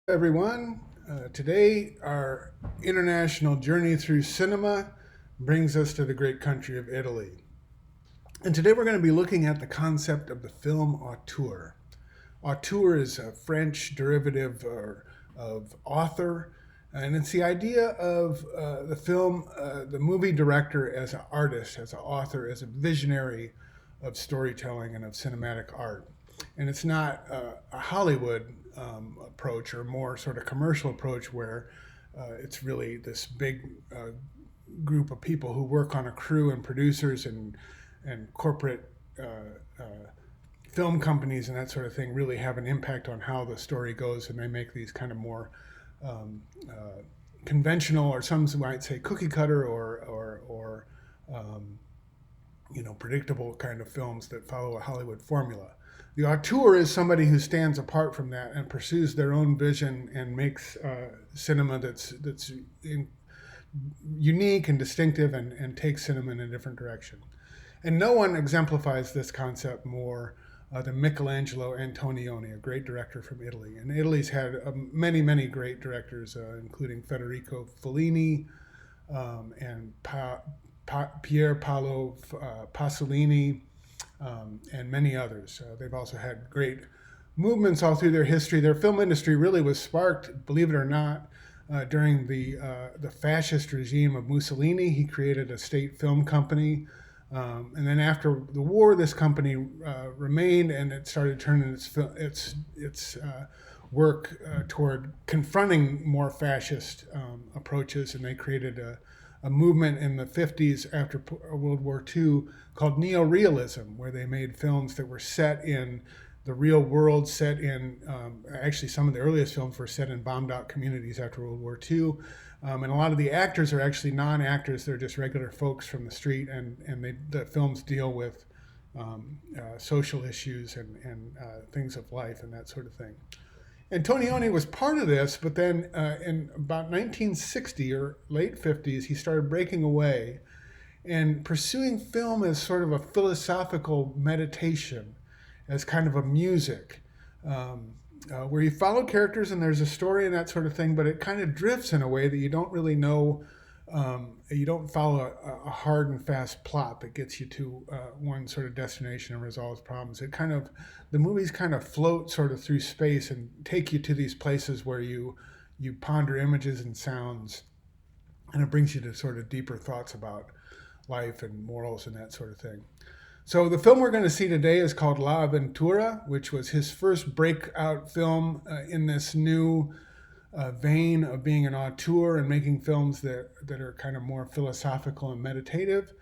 Everyone. Today, our international journey through cinema brings us to the great country of Italy. And today we're going to be looking at the concept of the film auteur. Auteur is a French derivative of author, and it's the idea of the movie director as an artist, as an author, as a visionary of storytelling and of cinematic art. And it's not a Hollywood approach or more sort of commercial approach where it's really this big group of people who work on a crew and producers and corporate uh, film companies and that sort of thing really have an impact on how the story goes, and they make these kind of more um, conventional, or some might say cookie cutter, or um, predictable kind of films that follow a Hollywood formula. The auteur is somebody who stands apart from that and pursues their own vision and makes cinema that's unique and distinctive, and takes cinema in a different direction. And no one exemplifies this concept more than Michelangelo Antonioni, a great director from Italy. And Italy's had many great directors, including Federico Fellini and Pier Paolo Pasolini, and many others. They've also had great movements all through their history. Their film industry really was sparked, believe it or not, during the fascist regime of Mussolini. He created a state film company, and then after the war, this company remained, and it started turning its work toward confronting more fascist approaches, and they created a movement in the 50s after World War II called neorealism, where they made films that were set in the real world, set in, actually some of the earliest films were set in bombed out communities after World War II. And a lot of the actors are actually non-actors, they're just regular folks from the street, and the films deal with social issues and things of life and that sort of thing. Antonioni was part of this, but then in about 1960 or late 50s, he started breaking away and pursuing film as sort of a philosophical meditation, as kind of a music, where you follow characters and there's a story and that sort of thing, but it kind of drifts in a way that you don't really know. You don't follow a hard and fast plot that gets you to one sort of destination and resolves problems. The movies kind of float sort of through space and take you to these places where you ponder images and sounds, and it brings you to sort of deeper thoughts about life and morals and that sort of thing. So the film we're going to see today is called La Aventura, which was his first breakout film in this new vein of being an auteur and making films that are kind of more philosophical and meditative.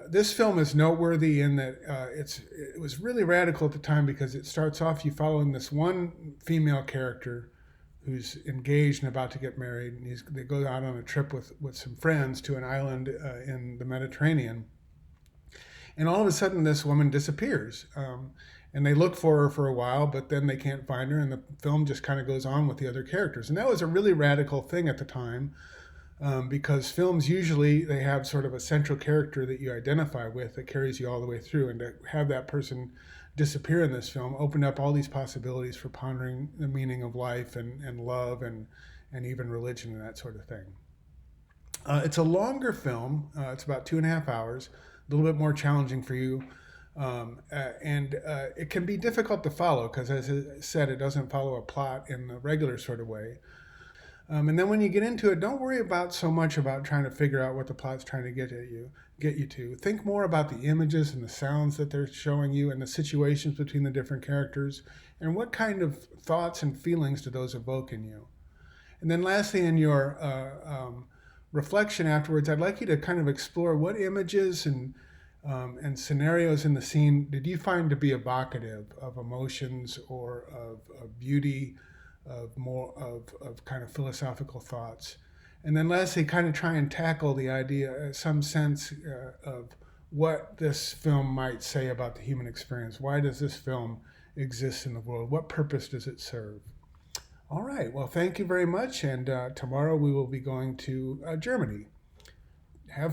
This film is noteworthy in that it was really radical at the time, because it starts off you following this one female character who's engaged and about to get married, and they go out on a trip with some friends to an island in the Mediterranean. And all of a sudden, this woman disappears. And they look for her for a while, but then they can't find her, and the film just kind of goes on with the other characters. And that was a really radical thing at the time, because films usually, they have sort of a central character that you identify with that carries you all the way through. And to have that person disappear in this film opened up all these possibilities for pondering the meaning of life and love and even religion and that sort of thing. It's a longer film. It's about 2.5 hours, a little bit more challenging for you. And it can be difficult to follow because, as I said, it doesn't follow a plot in the regular sort of way. And then when you get into it, don't worry so much about trying to figure out what the plot's trying to get you to. Think more about the images and the sounds that they're showing you, and the situations between the different characters, and what kind of thoughts and feelings do those evoke in you. And then lastly, in your reflection afterwards, I'd like you to kind of explore what images and scenarios in the scene did you find to be evocative of emotions, or of beauty, of kind of philosophical thoughts. And then lastly, kind of try and tackle the idea, some sense of what this film might say about the human experience. Why does this film exist in the world? What purpose does it serve? All right, well, thank you very much, and tomorrow we will be going to Germany.